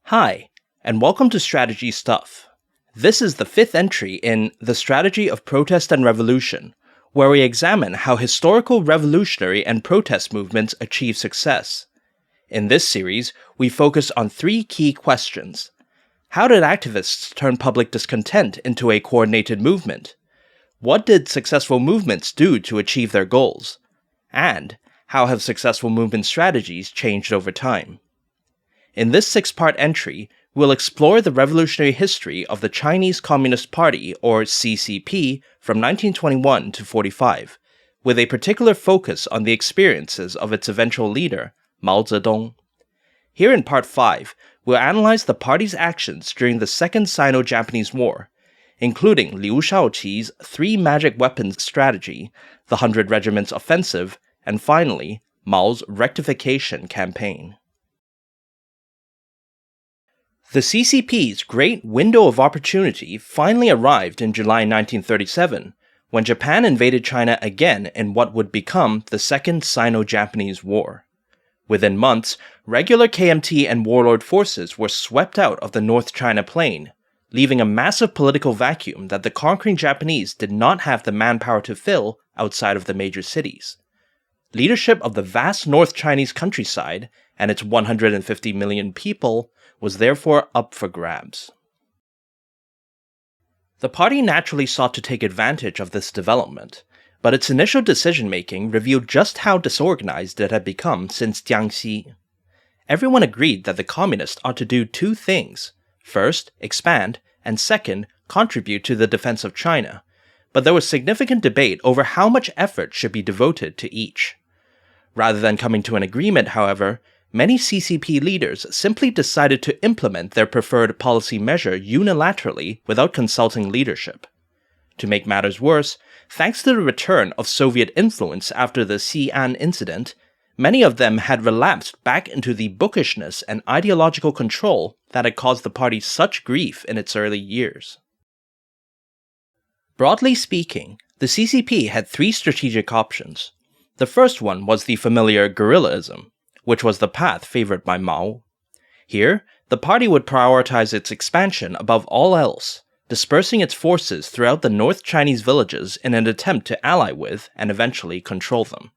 Hi, and welcome to Strategy Stuff. This is the fifth entry in The Strategy of Protest and Revolution, where we examine how historical revolutionary and protest movements achieve success. In this series, we focus on three key questions. How did activists turn public discontent into a coordinated movement? What did successful movements do to achieve their goals? And how have successful movement strategies changed over time? In this six-part entry, we'll explore the revolutionary history of the Chinese Communist Party, or CCP, from 1921 to 45, with a particular focus on the experiences of its eventual leader, Mao Zedong. Here in Part 5, we'll analyze the party's actions during the Second Sino-Japanese War, including Liu Shaoqi's three magic weapons strategy, the 100 Regiments Offensive, and finally, Mao's Rectification Campaign. The CCP's great window of opportunity finally arrived in July 1937, when Japan invaded China again in what would become the Second Sino-Japanese War. Within months, regular KMT and warlord forces were swept out of the North China Plain, leaving a massive political vacuum that the conquering Japanese did not have the manpower to fill outside of the major cities. Leadership of the vast North Chinese countryside and its 150 million people was therefore up for grabs. The party naturally sought to take advantage of this development, but its initial decision-making revealed just how disorganized it had become since Jiangxi. Everyone agreed that the communists ought to do two things: first, expand, and second, contribute to the defense of China, but there was significant debate over how much effort should be devoted to each. Rather than coming to an agreement, however, many CCP leaders simply decided to implement their preferred policy measure unilaterally without consulting leadership. To make matters worse, thanks to the return of Soviet influence after the Xi'an incident, many of them had relapsed back into the bookishness and ideological control that had caused the party such grief in its early years. Broadly speaking, the CCP had three strategic options. The first one was the familiar guerrillaism, which was the path favored by Mao. Here, the party would prioritize its expansion above all else, dispersing its forces throughout the North Chinese villages in an attempt to ally with and eventually control them.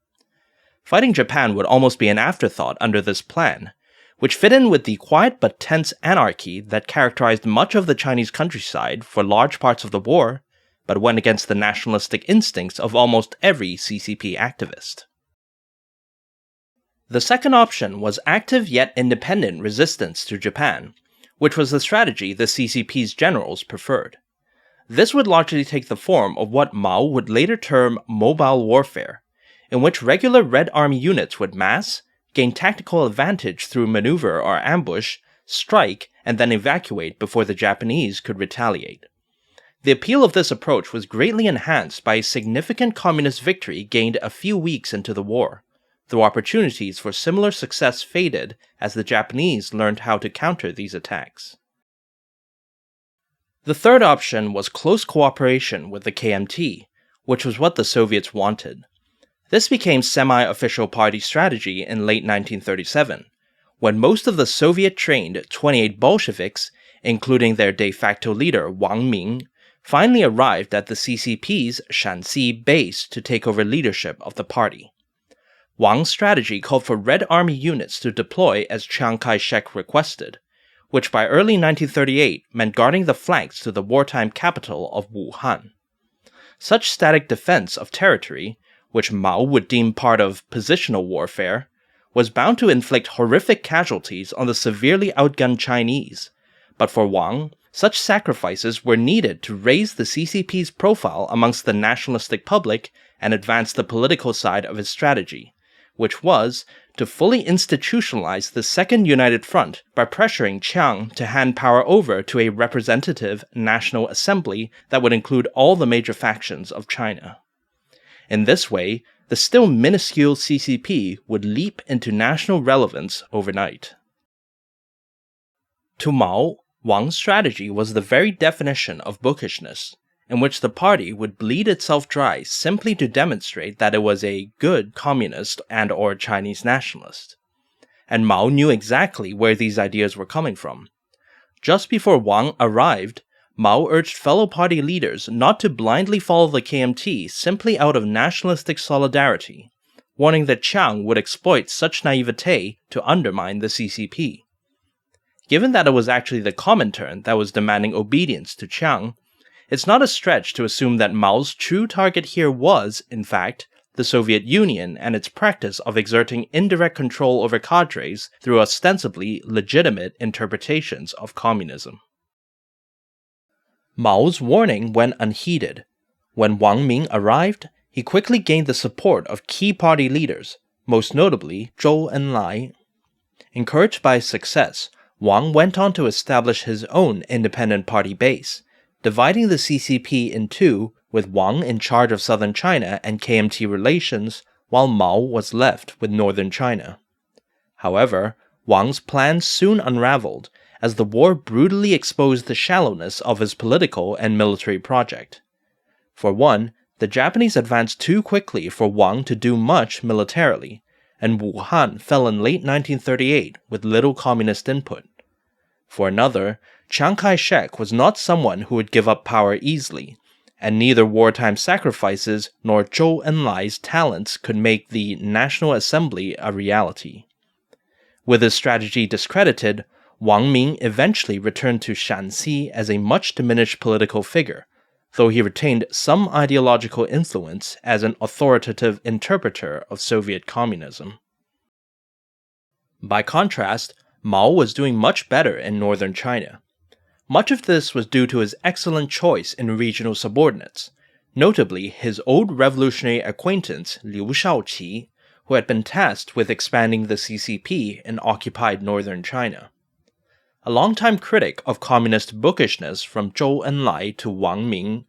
Fighting Japan would almost be an afterthought under this plan, which fit in with the quiet but tense anarchy that characterized much of the Chinese countryside for large parts of the war, but went against the nationalistic instincts of almost every CCP activist. The second option was active yet independent resistance to Japan, which was the strategy the CCP's generals preferred. This would largely take the form of what Mao would later term mobile warfare, in which regular Red Army units would mass, gain tactical advantage through maneuver or ambush, strike, and then evacuate before the Japanese could retaliate. The appeal of this approach was greatly enhanced by a significant communist victory gained a few weeks into the war, though opportunities for similar success faded as the Japanese learned how to counter these attacks. The third option was close cooperation with the KMT, which was what the Soviets wanted. This became semi-official party strategy in late 1937, when most of the Soviet-trained 28 Bolsheviks, including their de facto leader Wang Ming, finally arrived at the CCP's Shanxi base to take over leadership of the party. Wang's strategy called for Red Army units to deploy as Chiang Kai-shek requested, which by early 1938 meant guarding the flanks to the wartime capital of Wuhan. Such static defense of territory, which Mao would deem part of positional warfare, was bound to inflict horrific casualties on the severely outgunned Chinese, but for Wang, such sacrifices were needed to raise the CCP's profile amongst the nationalistic public and advance the political side of his strategy, which was to fully institutionalize the Second United Front by pressuring Chiang to hand power over to a representative National Assembly that would include all the major factions of China. In this way, the still minuscule CCP would leap into national relevance overnight. To Mao, Wang's strategy was the very definition of bookishness, in which the party would bleed itself dry simply to demonstrate that it was a good communist and/or Chinese nationalist. And Mao knew exactly where these ideas were coming from, Just before Huang arrived, Mao urged fellow party leaders not to blindly follow the KMT simply out of nationalistic solidarity, warning that Chiang would exploit such naivete to undermine the CCP. Given that it was actually the Comintern that was demanding obedience to Chiang, it's not a stretch to assume that Mao's true target here was, in fact, the Soviet Union and its practice of exerting indirect control over cadres through ostensibly legitimate interpretations of communism. Mao's warning went unheeded. When Wang Ming arrived, he quickly gained the support of key party leaders, most notably Zhou Enlai. Encouraged by his success, Wang went on to establish his own independent party base, dividing the CCP in two, with Wang in charge of southern China and KMT relations, while Mao was left with northern China. However, Wang's plans soon unraveled, as the war brutally exposed the shallowness of his political and military project. For one, the Japanese advanced too quickly for Wang to do much militarily, and Wuhan fell in late 1938 with little communist input. For another, Chiang Kai-shek was not someone who would give up power easily, and neither wartime sacrifices nor Zhou Enlai's talents could make the National Assembly a reality. With his strategy discredited, Wang Ming eventually returned to Shanxi as a much diminished political figure, though he retained some ideological influence as an authoritative interpreter of Soviet communism. By contrast, Mao was doing much better in northern China. Much of this was due to his excellent choice in regional subordinates, notably his old revolutionary acquaintance Liu Shaoqi, who had been tasked with expanding the CCP in occupied northern China. A longtime critic of communist bookishness from Zhou Enlai to Wang Ming,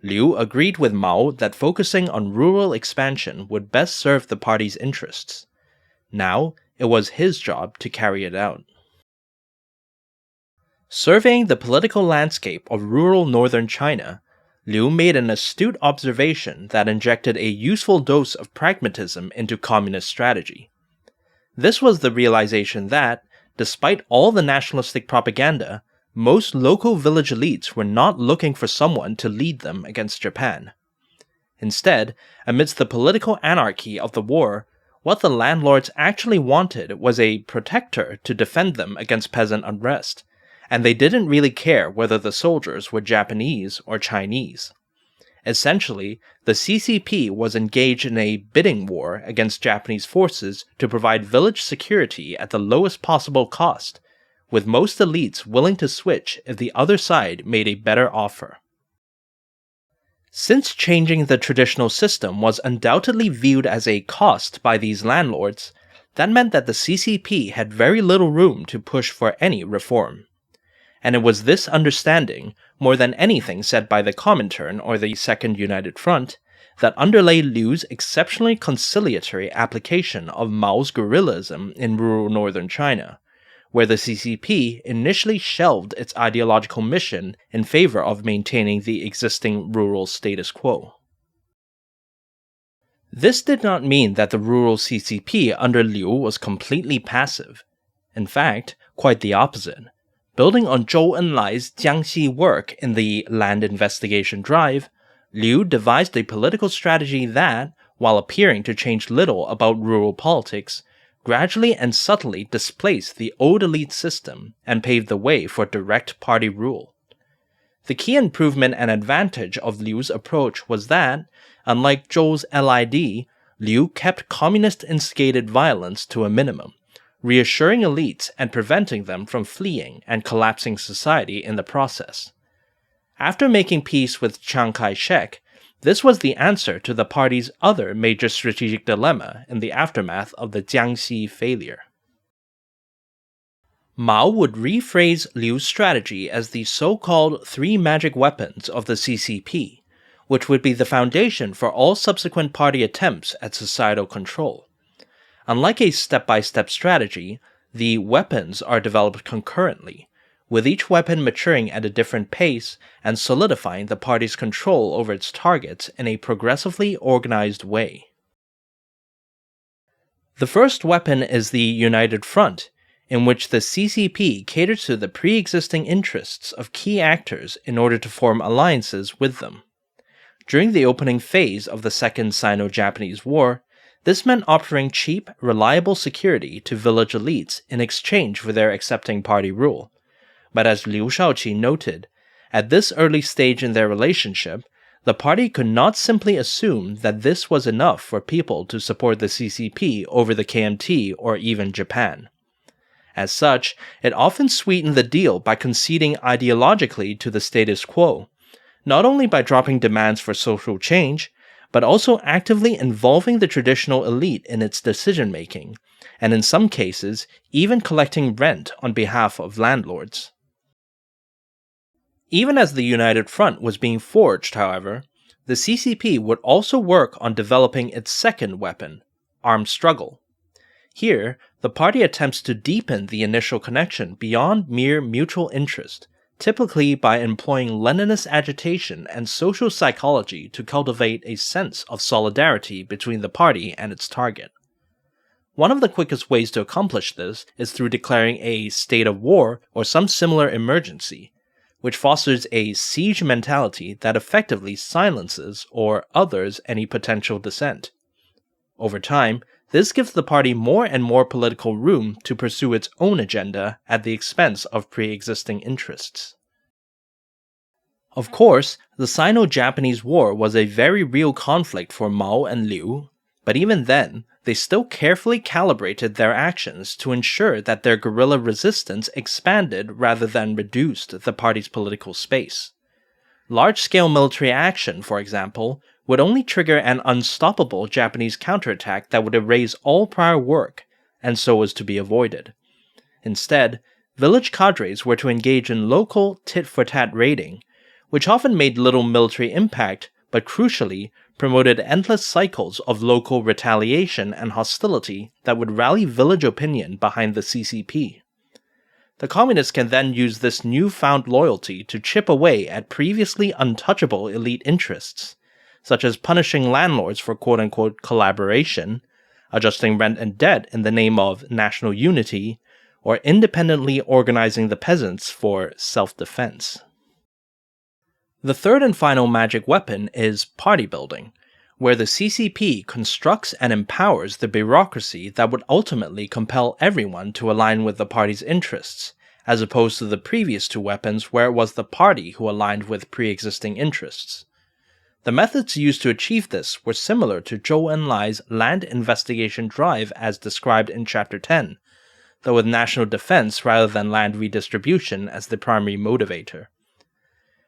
Liu agreed with Mao that focusing on rural expansion would best serve the party's interests. Now, it was his job to carry it out. Surveying the political landscape of rural northern China, Liu made an astute observation that injected a useful dose of pragmatism into communist strategy. This was the realization that, despite all the nationalistic propaganda, most local village elites were not looking for someone to lead them against Japan. Instead, amidst the political anarchy of the war, what the landlords actually wanted was a protector to defend them against peasant unrest, and they didn't really care whether the soldiers were Japanese or Chinese. Essentially, the CCP was engaged in a bidding war against Japanese forces to provide village security at the lowest possible cost, with most elites willing to switch if the other side made a better offer. Since changing the traditional system was undoubtedly viewed as a cost by these landlords, that meant that the CCP had very little room to push for any reform. And it was this understanding, more than anything said by the Comintern or the Second United Front, that underlay Liu's exceptionally conciliatory application of Mao's guerrillism in rural northern China, where the CCP initially shelved its ideological mission in favor of maintaining the existing rural status quo. This did not mean that the rural CCP under Liu was completely passive. In fact, quite the opposite. Building on Zhou Enlai's Jiangxi work in the land investigation drive, Liu devised a political strategy that, while appearing to change little about rural politics, gradually and subtly displaced the old elite system and paved the way for direct party rule. The key improvement and advantage of Liu's approach was that, unlike Zhou's LID, Liu kept communist-instigated violence to a minimum, reassuring elites and preventing them from fleeing and collapsing society in the process. After making peace with Chiang Kai-shek, this was the answer to the party's other major strategic dilemma in the aftermath of the Jiangxi failure. Mao would rephrase Liu's strategy as the so-called three magic weapons of the CCP, which would be the foundation for all subsequent party attempts at societal control. Unlike a step-by-step strategy, the weapons are developed concurrently, with each weapon maturing at a different pace and solidifying the party's control over its targets in a progressively organized way. The first weapon is the United Front, in which the CCP caters to the pre-existing interests of key actors in order to form alliances with them. During the opening phase of the Second Sino-Japanese War, this meant offering cheap, reliable security to village elites in exchange for their accepting party rule. But as Liu Shaoqi noted, at this early stage in their relationship, the party could not simply assume that this was enough for people to support the CCP over the KMT or even Japan. As such, it often sweetened the deal by conceding ideologically to the status quo, not only by dropping demands for social change, but also actively involving the traditional elite in its decision-making, and in some cases, even collecting rent on behalf of landlords. Even as the United Front was being forged, however, the CCP would also work on developing its second weapon, armed struggle. Here, the party attempts to deepen the initial connection beyond mere mutual interest, typically by employing Leninist agitation and social psychology to cultivate a sense of solidarity between the party and its target. One of the quickest ways to accomplish this is through declaring a state of war or some similar emergency, which fosters a siege mentality that effectively silences or others any potential dissent. Over time, this gives the party more and more political room to pursue its own agenda at the expense of pre-existing interests. Of course, the Sino-Japanese War was a very real conflict for Mao and Liu, but even then, they still carefully calibrated their actions to ensure that their guerrilla resistance expanded rather than reduced the party's political space. Large-scale military action, for example, would only trigger an unstoppable Japanese counterattack that would erase all prior work, and so was to be avoided. Instead, village cadres were to engage in local tit-for-tat raiding, which often made little military impact, but crucially, promoted endless cycles of local retaliation and hostility that would rally village opinion behind the CCP. The communists can then use this newfound loyalty to chip away at previously untouchable elite interests, such as punishing landlords for quote-unquote collaboration, adjusting rent and debt in the name of national unity, or independently organizing the peasants for self-defense. The third and final magic weapon is party building, where the CCP constructs and empowers the bureaucracy that would ultimately compel everyone to align with the party's interests, as opposed to the previous two weapons where it was the party who aligned with pre-existing interests. The methods used to achieve this were similar to Zhou Enlai's land investigation drive as described in Chapter 10, though with national defense rather than land redistribution as the primary motivator.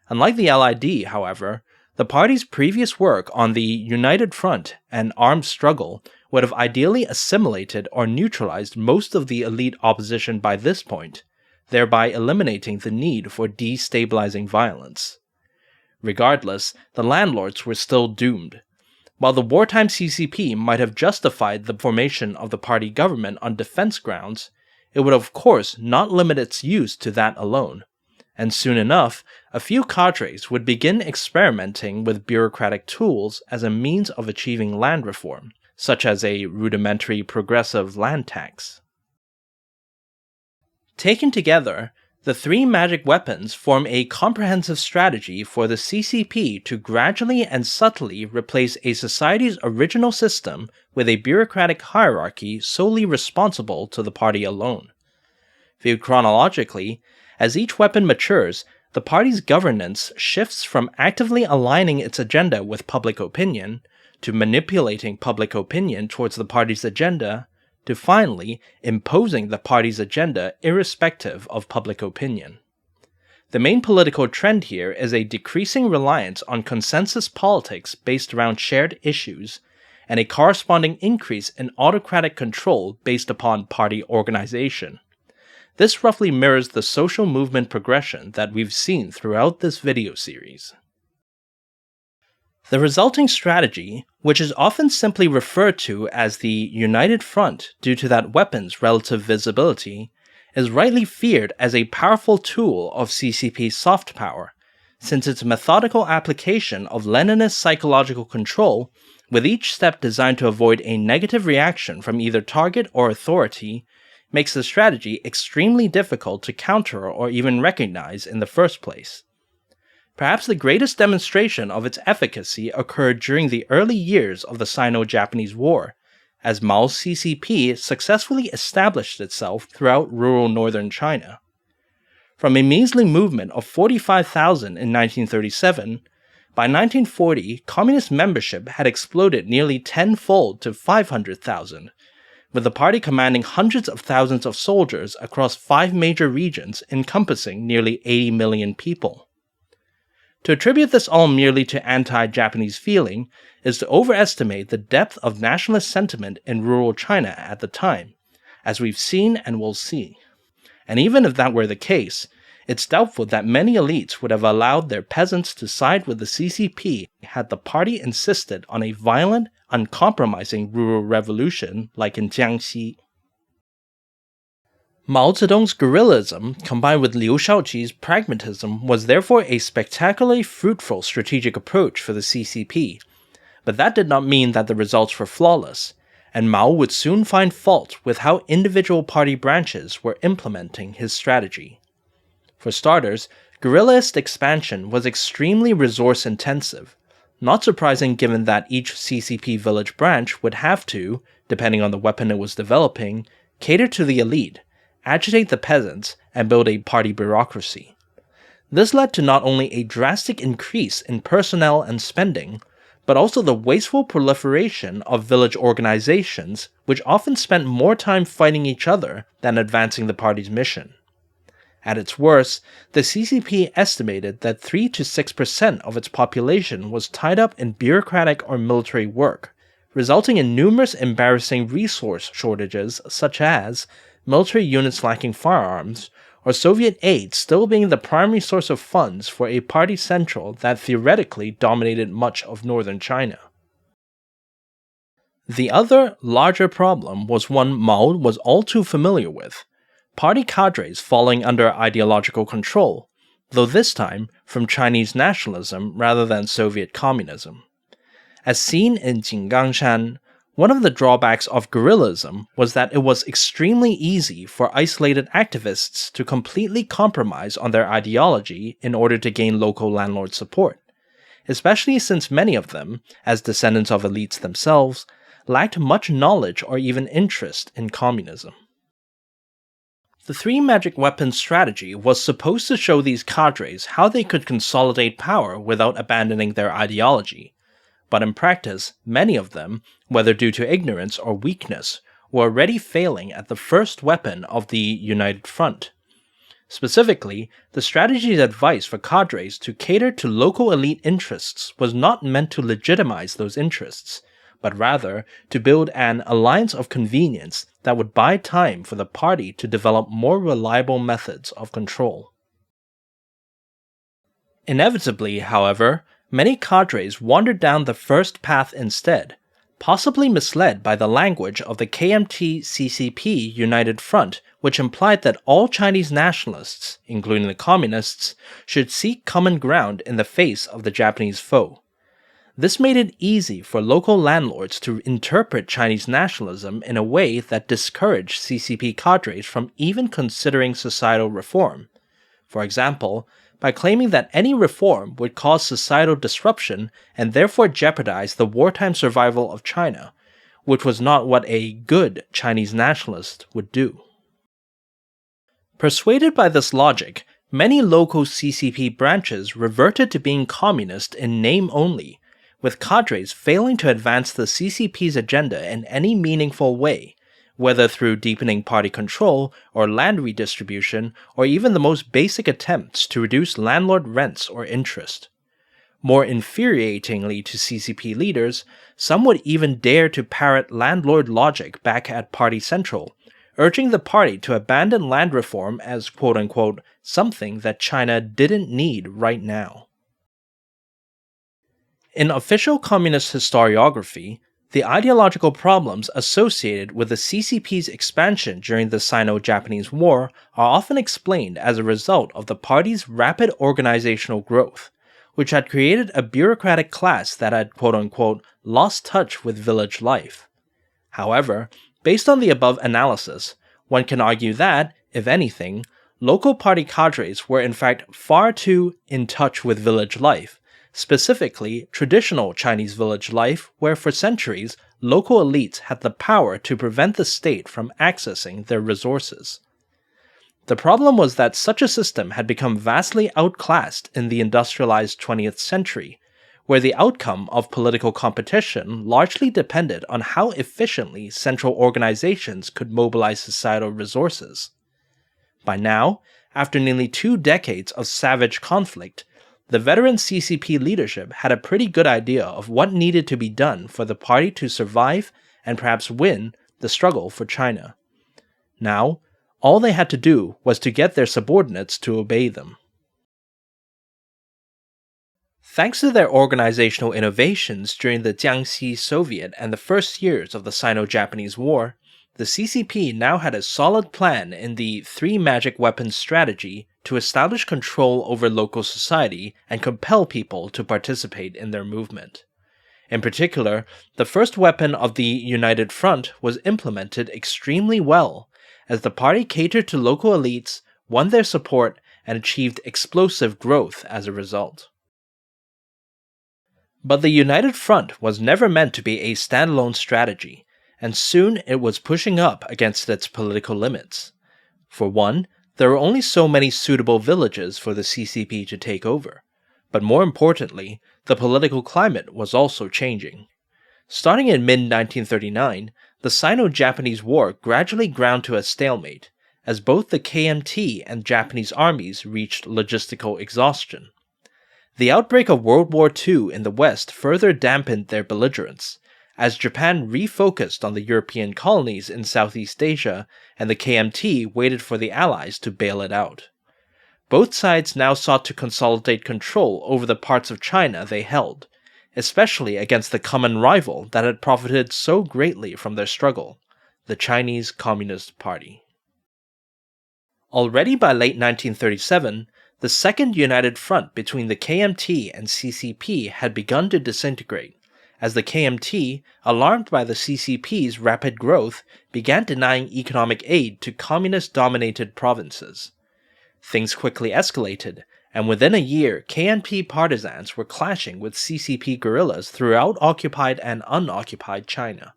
Unlike the LID, however, the party's previous work on the United Front and armed struggle would have ideally assimilated or neutralized most of the elite opposition by this point, thereby eliminating the need for destabilizing violence. Regardless, the landlords were still doomed. While the wartime CCP might have justified the formation of the party government on defense grounds, it would of course not limit its use to that alone. And soon enough, a few cadres would begin experimenting with bureaucratic tools as a means of achieving land reform, such as a rudimentary progressive land tax. Taken together, the three magic weapons form a comprehensive strategy for the CCP to gradually and subtly replace a society's original system with a bureaucratic hierarchy solely responsible to the party alone. Viewed chronologically, as each weapon matures, the party's governance shifts from actively aligning its agenda with public opinion, to manipulating public opinion towards the party's agenda, to finally imposing the party's agenda irrespective of public opinion. The main political trend here is a decreasing reliance on consensus politics based around shared issues, and a corresponding increase in autocratic control based upon party organization. This roughly mirrors the social movement progression that we've seen throughout this video series. The resulting strategy, which is often simply referred to as the United Front due to that weapon's relative visibility, is rightly feared as a powerful tool of CCP's soft power, since its methodical application of Leninist psychological control, with each step designed to avoid a negative reaction from either target or authority, makes the strategy extremely difficult to counter or even recognize in the first place. Perhaps the greatest demonstration of its efficacy occurred during the early years of the Sino-Japanese War, as Mao's CCP successfully established itself throughout rural northern China. From a measly movement of 45,000 in 1937, by 1940, communist membership had exploded nearly tenfold to 500,000, with the party commanding hundreds of thousands of soldiers across 5 major regions encompassing nearly 80 million people. To attribute this all merely to anti-Japanese feeling is to overestimate the depth of nationalist sentiment in rural China at the time, as we've seen and will see. And even if that were the case, it's doubtful that many elites would have allowed their peasants to side with the CCP had the party insisted on a violent, uncompromising rural revolution like in Jiangxi. Mao Zedong's guerrillism, combined with Liu Shaoqi's pragmatism, was therefore a spectacularly fruitful strategic approach for the CCP, but that did not mean that the results were flawless, and Mao would soon find fault with how individual party branches were implementing his strategy. For starters, guerrillist expansion was extremely resource-intensive, not surprising given that each CCP village branch would have to, depending on the weapon it was developing, cater to the elite, agitate the peasants, and build a party bureaucracy. This led to not only a drastic increase in personnel and spending, but also the wasteful proliferation of village organizations, which often spent more time fighting each other than advancing the party's mission. At its worst, the CCP estimated that 3 to 6% of its population was tied up in bureaucratic or military work, resulting in numerous embarrassing resource shortages such as military units lacking firearms, or Soviet aid still being the primary source of funds for a party central that theoretically dominated much of northern China. The other, larger problem was one Mao was all too familiar with: party cadres falling under ideological control, though this time from Chinese nationalism rather than Soviet communism. As seen in Jinggangshan, one of the drawbacks of guerrillism was that it was extremely easy for isolated activists to completely compromise on their ideology in order to gain local landlord support, especially since many of them, as descendants of elites themselves, lacked much knowledge or even interest in communism. The three magic weapons strategy was supposed to show these cadres how they could consolidate power without abandoning their ideology, but in practice, many of them, whether due to ignorance or weakness, were already failing at the first weapon of the United Front. Specifically, the strategy's advice for cadres to cater to local elite interests was not meant to legitimize those interests, but rather to build an alliance of convenience that would buy time for the party to develop more reliable methods of control. Inevitably, however, many cadres wandered down the first path instead, possibly misled by the language of the KMT-CCP United Front, which implied that all Chinese nationalists, including the communists, should seek common ground in the face of the Japanese foe. This made it easy for local landlords to interpret Chinese nationalism in a way that discouraged CCP cadres from even considering societal reform. For example, by claiming that any reform would cause societal disruption and therefore jeopardize the wartime survival of China, which was not what a good Chinese nationalist would do. Persuaded by this logic, many local CCP branches reverted to being communist in name only, with cadres failing to advance the CCP's agenda in any meaningful way, whether through deepening party control or land redistribution, or even the most basic attempts to reduce landlord rents or interest. More infuriatingly to CCP leaders, some would even dare to parrot landlord logic back at Party Central, urging the party to abandon land reform as quote-unquote something that China didn't need right now. In official communist historiography, the ideological problems associated with the CCP's expansion during the Sino-Japanese War are often explained as a result of the party's rapid organizational growth, which had created a bureaucratic class that had quote-unquote lost touch with village life. However, based on the above analysis, One can argue that, if anything, local party cadres were in fact far too in touch with village life, specifically traditional Chinese village life where for centuries local elites had the power to prevent the state from accessing their resources. The problem was that such a system had become vastly outclassed in the industrialized 20th century, where the outcome of political competition largely depended on how efficiently central organizations could mobilize societal resources. By now, after nearly 2 decades of savage conflict, the veteran CCP leadership had a pretty good idea of what needed to be done for the party to survive and perhaps win the struggle for China. Now, all they had to do was to get their subordinates to obey them. Thanks to their organizational innovations during the Jiangxi Soviet and the first years of the Sino-Japanese War, the CCP now had a solid plan in the three magic weapons strategy to establish control over local society and compel people to participate in their movement. In particular, the first weapon of the United Front was implemented extremely well, as the party catered to local elites, won their support, and achieved explosive growth as a result. But the United Front was never meant to be a standalone strategy, and soon it was pushing up against its political limits. For one, there were only so many suitable villages for the CCP to take over, but more importantly, the political climate was also changing. Starting in mid-1939, the Sino-Japanese War gradually ground to a stalemate, as both the KMT and Japanese armies reached logistical exhaustion. The outbreak of World War II in the West further dampened their belligerence, as Japan refocused on the European colonies in Southeast Asia and the KMT waited for the Allies to bail it out. Both sides now sought to consolidate control over the parts of China they held, especially against the common rival that had profited so greatly from their struggle, the Chinese Communist Party. Already by late 1937, the Second United Front between the KMT and CCP had begun to disintegrate, as the KMT, alarmed by the CCP's rapid growth, began denying economic aid to communist-dominated provinces. Things quickly escalated, and within a year, KMT partisans were clashing with CCP guerrillas throughout occupied and unoccupied China.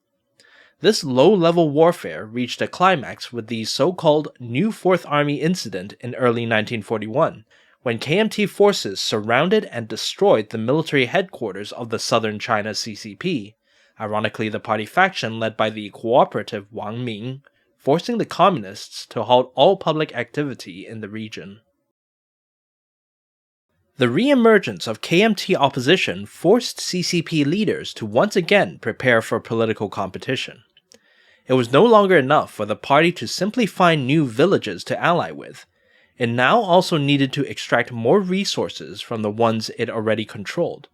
This low-level warfare reached a climax with the so-called New Fourth Army incident in early 1941, when KMT forces surrounded and destroyed the military headquarters of the Southern China CCP, ironically the party faction led by the cooperative Huang, forcing the communists to halt all public activity in the region. The re-emergence of KMT opposition forced CCP leaders to once again prepare for political competition. It was no longer enough for the party to simply find new villages to ally with. It now also needed to extract more resources from the ones it already controlled.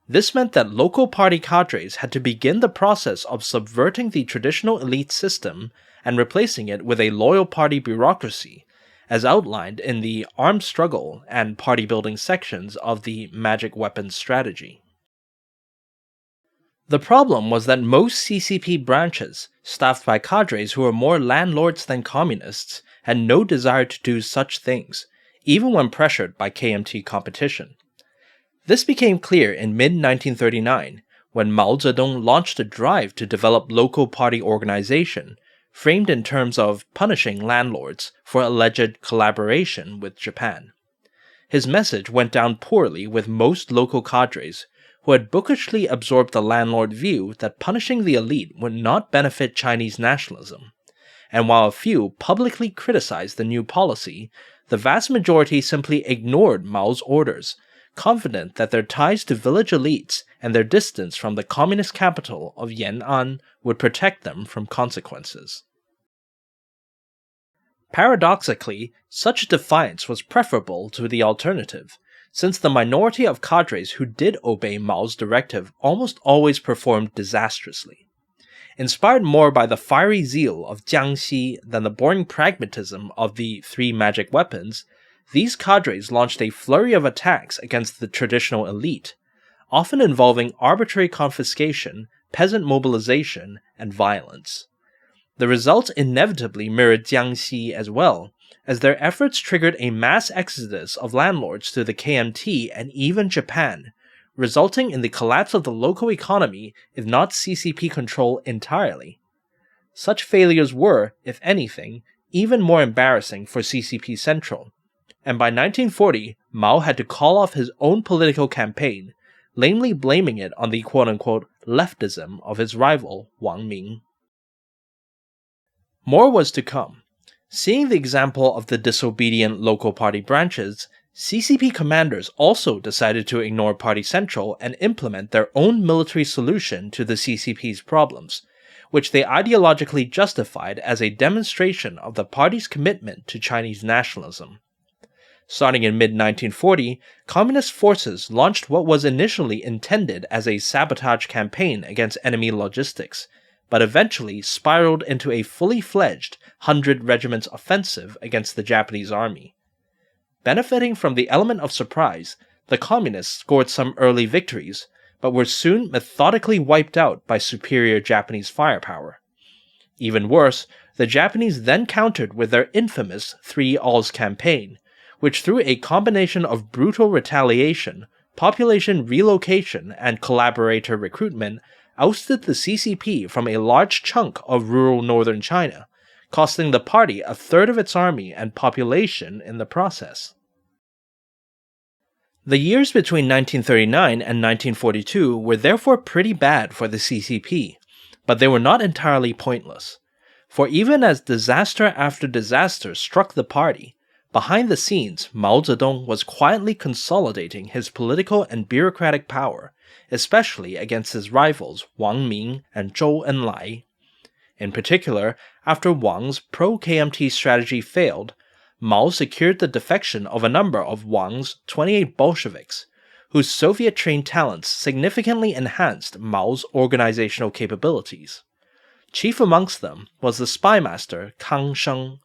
This meant that local party cadres had to begin the process of subverting the traditional elite system and replacing it with a loyal party bureaucracy, as outlined in the armed struggle and party-building sections of the magic weapons strategy. The problem was that most CCP branches, staffed by cadres who were more landlords than communists, had no desire to do such things, even when pressured by KMT competition. This became clear in mid-1939, when Mao Zedong launched a drive to develop local party organization, framed in terms of punishing landlords for alleged collaboration with Japan. His message went down poorly with most local cadres, who had bookishly absorbed the landlord view that punishing the elite would not benefit Chinese nationalism. And while a few publicly criticized the new policy, the vast majority simply ignored Mao's orders, confident that their ties to village elites and their distance from the communist capital of Yan'an would protect them from consequences. Paradoxically, such defiance was preferable to the alternative, since the minority of cadres who did obey Mao's directive almost always performed disastrously. Inspired more by the fiery zeal of Jiangxi than the boring pragmatism of the three magic weapons, these cadres launched a flurry of attacks against the traditional elite, often involving arbitrary confiscation, peasant mobilization, and violence. The results inevitably mirrored Jiangxi as well, as their efforts triggered a mass exodus of landlords to the KMT and even Japan, resulting in the collapse of the local economy if not CCP control entirely. Such failures were, if anything, even more embarrassing for CCP Central, and by 1940, Mao had to call off his own political campaign, lamely blaming it on the quote-unquote leftism of his rival, Wang Ming. More was to come. Seeing the example of the disobedient local party branches, CCP commanders also decided to ignore Party Central and implement their own military solution to the CCP's problems, which they ideologically justified as a demonstration of the party's commitment to Chinese nationalism. Starting in mid-1940, communist forces launched what was initially intended as a sabotage campaign against enemy logistics, but eventually spiraled into a fully fledged 100 regiments offensive against the Japanese army. Benefiting from the element of surprise, the communists scored some early victories, but were soon methodically wiped out by superior Japanese firepower. Even worse, the Japanese then countered with their infamous Three Alls campaign, which through a combination of brutal retaliation, population relocation, and collaborator recruitment, ousted the CCP from a large chunk of rural northern China, costing the party a third of its army and population in the process. The years between 1939 and 1942 were therefore pretty bad for the CCP, but they were not entirely pointless. For even as disaster after disaster struck the party, behind the scenes Mao Zedong was quietly consolidating his political and bureaucratic power, especially against his rivals Wang Ming and Zhou Enlai. In particular, after Wang's pro-KMT strategy failed, Mao secured the defection of a number of Wang's 28 Bolsheviks, whose Soviet-trained talents significantly enhanced Mao's organizational capabilities. Chief amongst them was the spymaster Kang Sheng,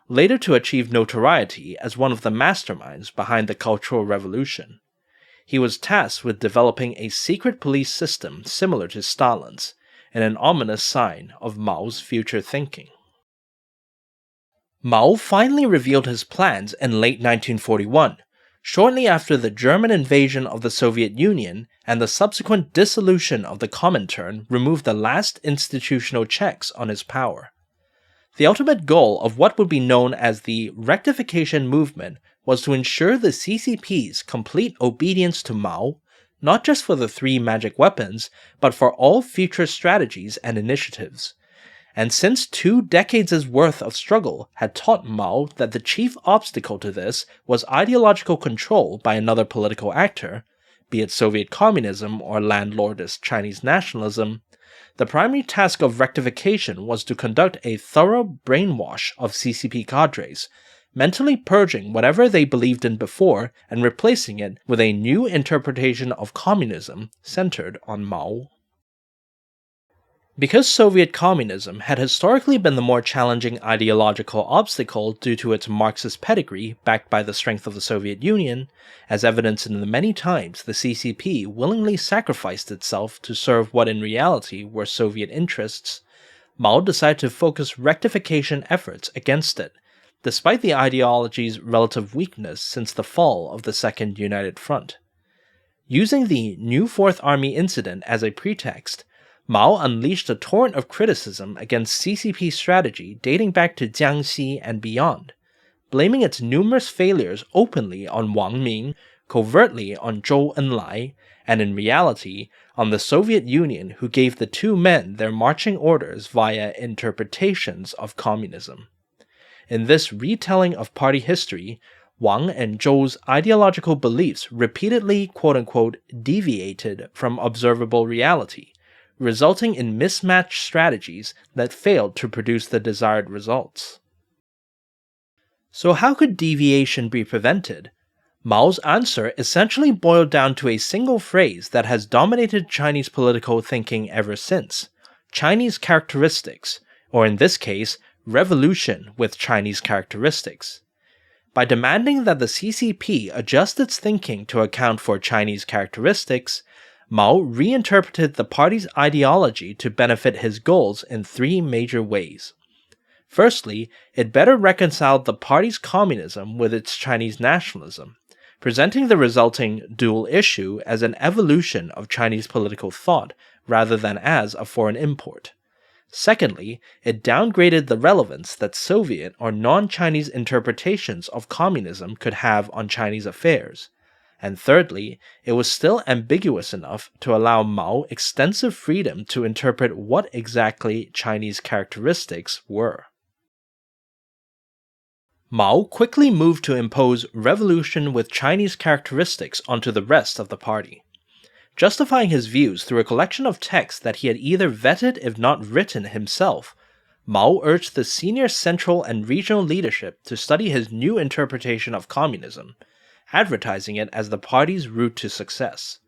later to achieve notoriety as one of the masterminds behind the Cultural Revolution. He was tasked with developing a secret police system similar to Stalin's, and an ominous sign of Mao's future thinking. Mao finally revealed his plans in late 1941, shortly after the German invasion of the Soviet Union and the subsequent dissolution of the Comintern removed the last institutional checks on his power. The ultimate goal of what would be known as the Rectification Movement was to ensure the CCP's complete obedience to Mao, not just for the three magic weapons, but for all future strategies and initiatives. And since 2 decades' worth of struggle had taught Mao that the chief obstacle to this was ideological control by another political actor, be it Soviet communism or landlordist Chinese nationalism, the primary task of rectification was to conduct a thorough brainwash of CCP cadres, mentally purging whatever they believed in before and replacing it with a new interpretation of communism centered on Mao. Because Soviet communism had historically been the more challenging ideological obstacle due to its Marxist pedigree backed by the strength of the Soviet Union, as evidenced in the many times the CCP willingly sacrificed itself to serve what in reality were Soviet interests, Mao decided to focus rectification efforts against it, despite the ideology's relative weakness since the fall of the Second United Front. Using the New Fourth Army incident as a pretext, Mao unleashed a torrent of criticism against CCP strategy dating back to Jiangxi and beyond, blaming its numerous failures openly on Wang Ming, covertly on Zhou Enlai, and in reality on the Soviet Union who gave the two men their marching orders via interpretations of communism. In this retelling of party history, Wang and Zhou's ideological beliefs repeatedly quote-unquote deviated from observable reality, resulting in mismatched strategies that failed to produce the desired results. So how could deviation be prevented? Mao's answer essentially boiled down to a single phrase that has dominated Chinese political thinking ever since: Chinese characteristics, or in this case, revolution with Chinese characteristics. By demanding that the CCP adjust its thinking to account for Chinese characteristics, Mao reinterpreted the party's ideology to benefit his goals in 3 major ways. Firstly, it better reconciled the party's communism with its Chinese nationalism, presenting the resulting dual issue as an evolution of Chinese political thought rather than as a foreign import. Secondly, it downgraded the relevance that Soviet or non-Chinese interpretations of communism could have on Chinese affairs. And thirdly, it was still ambiguous enough to allow Mao extensive freedom to interpret what exactly Chinese characteristics were. Mao quickly moved to impose revolution with Chinese characteristics onto the rest of the party. Justifying his views through a collection of texts that he had either vetted if not written himself, Mao urged the senior central and regional leadership to study his new interpretation of communism, advertising it as the party's route to success.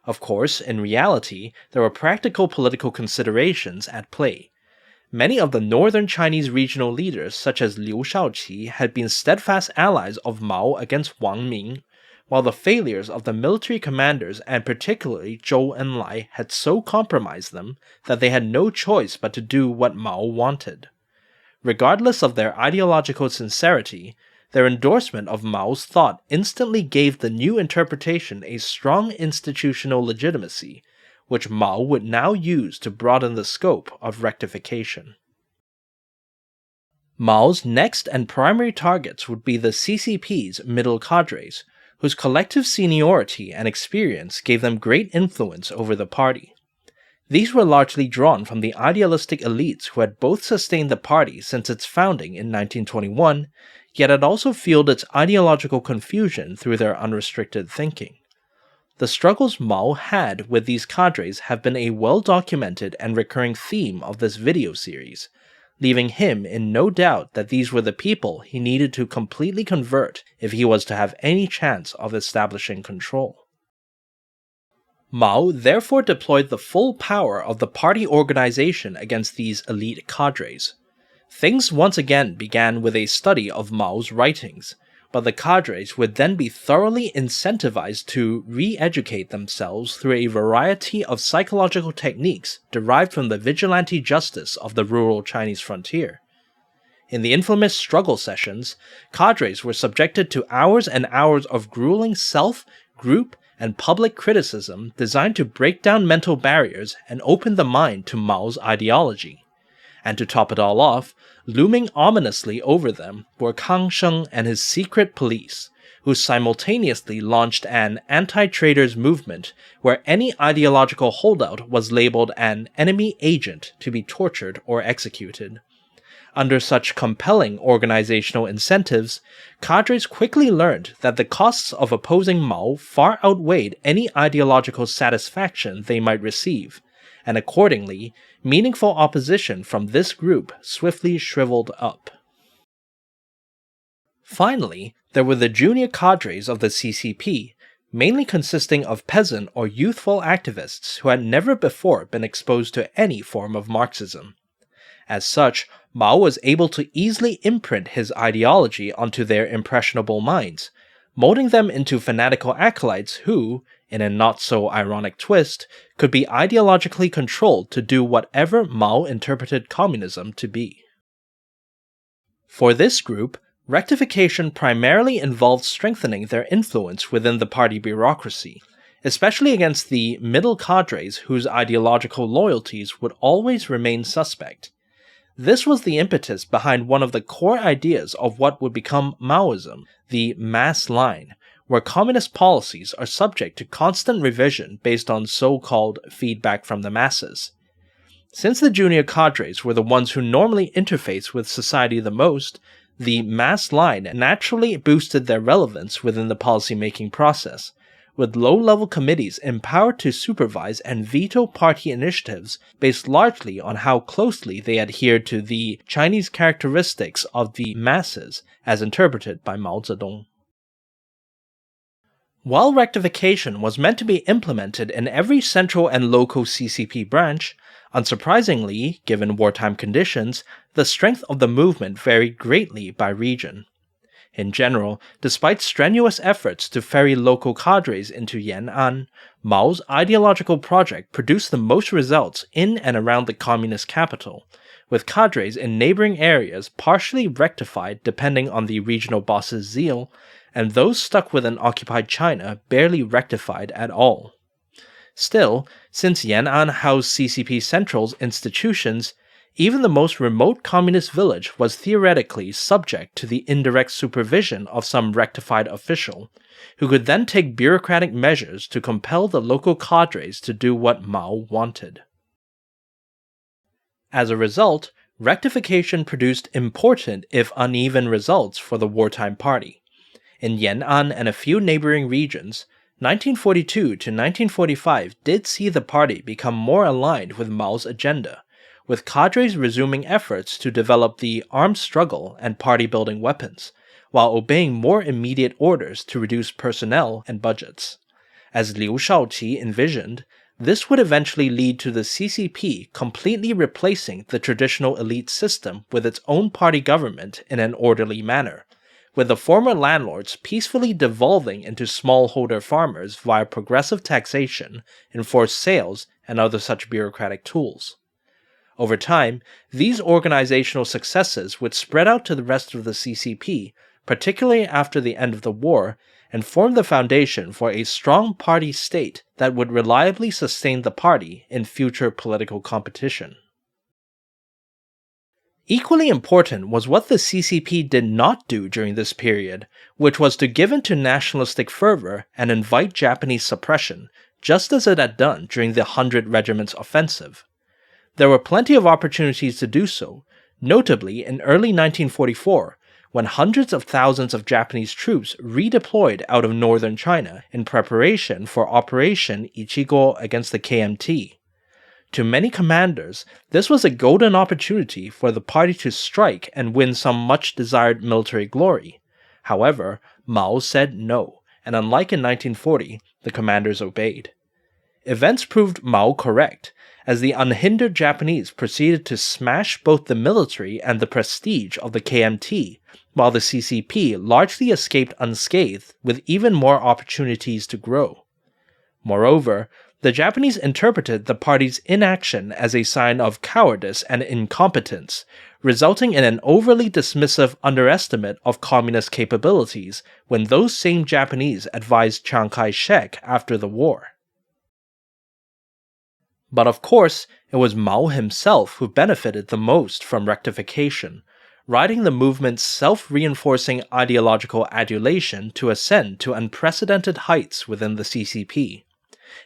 Of course, in reality, there were practical political considerations at play. Many of the northern Chinese regional leaders, such as Liu Shaoqi, had been steadfast allies of Mao against Huang Ming, while the failures of the military commanders and particularly Zhou Enlai had so compromised them that they had no choice but to do what Mao wanted. Regardless of their ideological sincerity, their endorsement of Mao's thought instantly gave the new interpretation a strong institutional legitimacy, which Mao would now use to broaden the scope of rectification. Mao's next and primary targets would be the CCP's middle cadres, whose collective seniority and experience gave them great influence over the party. These were largely drawn from the idealistic elites who had both sustained the party since its founding in 1921, yet had also fueled its ideological confusion through their unrestricted thinking. The struggles Mao had with these cadres have been a well-documented and recurring theme of this video series, leaving him in no doubt that these were the people he needed to completely convert if he was to have any chance of establishing control. Mao therefore deployed the full power of the party organization against these elite cadres. Things once again began with a study of Mao's writings, but the cadres would then be thoroughly incentivized to re-educate themselves through a variety of psychological techniques derived from the vigilante justice of the rural Chinese frontier. In the infamous struggle sessions, cadres were subjected to hours and hours of grueling self, group, and public criticism designed to break down mental barriers and open the mind to Mao's ideology. And to top it all off, looming ominously over them were Kang Sheng and his secret police, who simultaneously launched an anti-traitors movement where any ideological holdout was labeled an enemy agent to be tortured or executed. Under such compelling organizational incentives, cadres quickly learned that the costs of opposing Mao far outweighed any ideological satisfaction they might receive, and accordingly, meaningful opposition from this group swiftly shriveled up. Finally, there were the junior cadres of the CCP, mainly consisting of peasant or youthful activists who had never before been exposed to any form of Marxism. As such, Mao was able to easily imprint his ideology onto their impressionable minds, molding them into fanatical acolytes who, in a not-so-ironic twist, could be ideologically controlled to do whatever Mao interpreted communism to be. For this group, rectification primarily involved strengthening their influence within the party bureaucracy, especially against the middle cadres whose ideological loyalties would always remain suspect. This was the impetus behind one of the core ideas of what would become Maoism, the mass line, where communist policies are subject to constant revision based on so-called feedback from the masses. Since the junior cadres were the ones who normally interface with society the most, the mass line naturally boosted their relevance within the policy-making process, with low-level committees empowered to supervise and veto party initiatives based largely on how closely they adhered to the Chinese characteristics of the masses as interpreted by Mao Zedong. While rectification was meant to be implemented in every central and local CCP branch, unsurprisingly, given wartime conditions, the strength of the movement varied greatly by region. In general, despite strenuous efforts to ferry local cadres into Yan'an, Mao's ideological project produced the most results in and around the communist capital, with cadres in neighboring areas partially rectified depending on the regional boss's zeal, and those stuck within occupied China barely rectified at all. Still, since Yan'an housed CCP Central's institutions, even the most remote communist village was theoretically subject to the indirect supervision of some rectified official, who could then take bureaucratic measures to compel the local cadres to do what Mao wanted. As a result, rectification produced important if uneven results for the wartime party. In Yan'an and a few neighboring regions, 1942 to 1945 did see the party become more aligned with Mao's agenda, with cadres resuming efforts to develop the armed struggle and party-building weapons, while obeying more immediate orders to reduce personnel and budgets. As Liu Shaoqi envisioned, this would eventually lead to the CCP completely replacing the traditional elite system with its own party government in an orderly manner, with the former landlords peacefully devolving into smallholder farmers via progressive taxation, enforced sales, and other such bureaucratic tools. Over time, these organizational successes would spread out to the rest of the CCP, particularly after the end of the war, and form the foundation for a strong party state that would reliably sustain the party in future political competition. Equally important was what the CCP did not do during this period, which was to give in to nationalistic fervor and invite Japanese suppression, just as it had done during the 100 Regiments Offensive. There were plenty of opportunities to do so, notably in early 1944, when hundreds of thousands of Japanese troops redeployed out of northern China in preparation for Operation Ichigo against the KMT. To many commanders, this was a golden opportunity for the party to strike and win some much-desired military glory. However, Mao said no, and unlike in 1940, the commanders obeyed. Events proved Mao correct, as the unhindered Japanese proceeded to smash both the military and the prestige of the KMT, while the CCP largely escaped unscathed with even more opportunities to grow. Moreover, the Japanese interpreted the party's inaction as a sign of cowardice and incompetence, resulting in an overly dismissive underestimate of communist capabilities when those same Japanese advised Chiang Kai-shek after the war. But of course, it was Mao himself who benefited the most from rectification, riding the movement's self-reinforcing ideological adulation to ascend to unprecedented heights within the CCP.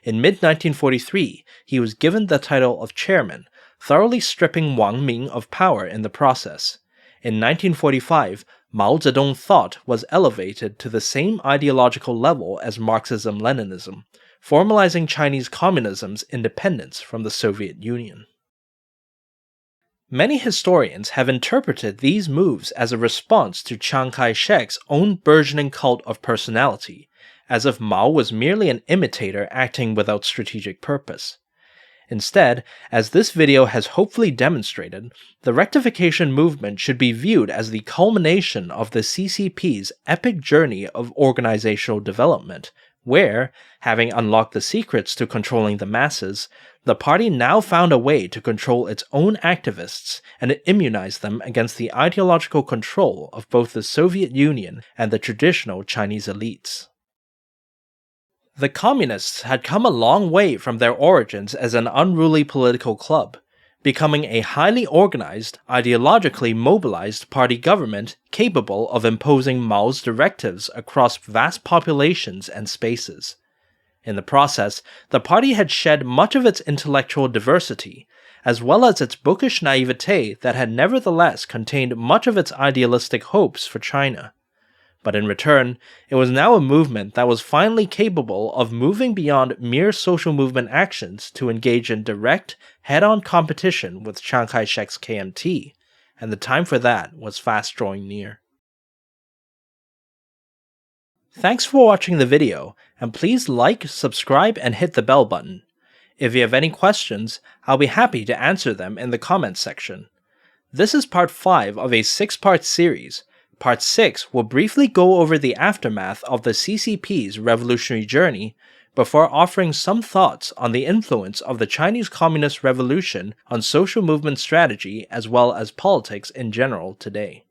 In mid-1943, he was given the title of chairman, thoroughly stripping Wang Ming of power in the process. In 1945, Mao Zedong thought was elevated to the same ideological level as Marxism-Leninism, formalizing Chinese communism's independence from the Soviet Union. Many historians have interpreted these moves as a response to Chiang Kai-shek's own burgeoning cult of personality, as if Mao was merely an imitator acting without strategic purpose. Instead, as this video has hopefully demonstrated, the rectification movement should be viewed as the culmination of the CCP's epic journey of organizational development, where, having unlocked the secrets to controlling the masses, the party now found a way to control its own activists and immunize them against the ideological control of both the Soviet Union and the traditional Chinese elites. The Communists had come a long way from their origins as an unruly political club, becoming a highly organized, ideologically mobilized party government capable of imposing Mao's directives across vast populations and spaces. In the process, the party had shed much of its intellectual diversity, as well as its bookish naivete that had nevertheless contained much of its idealistic hopes for China. But in return, it was now a movement that was finally capable of moving beyond mere social movement actions to engage in direct, head-on competition with Chiang Kai-shek's KMT, and the time for that was fast drawing near. Thanks for watching the video, and please like, subscribe, and hit the bell button. If you have any questions, I'll be happy to answer them in the comments section. This is part 5 of a 6-part series. Part 6 will briefly go over the aftermath of the CCP's revolutionary journey before offering some thoughts on the influence of the Chinese Communist Revolution on social movement strategy as well as politics in general today.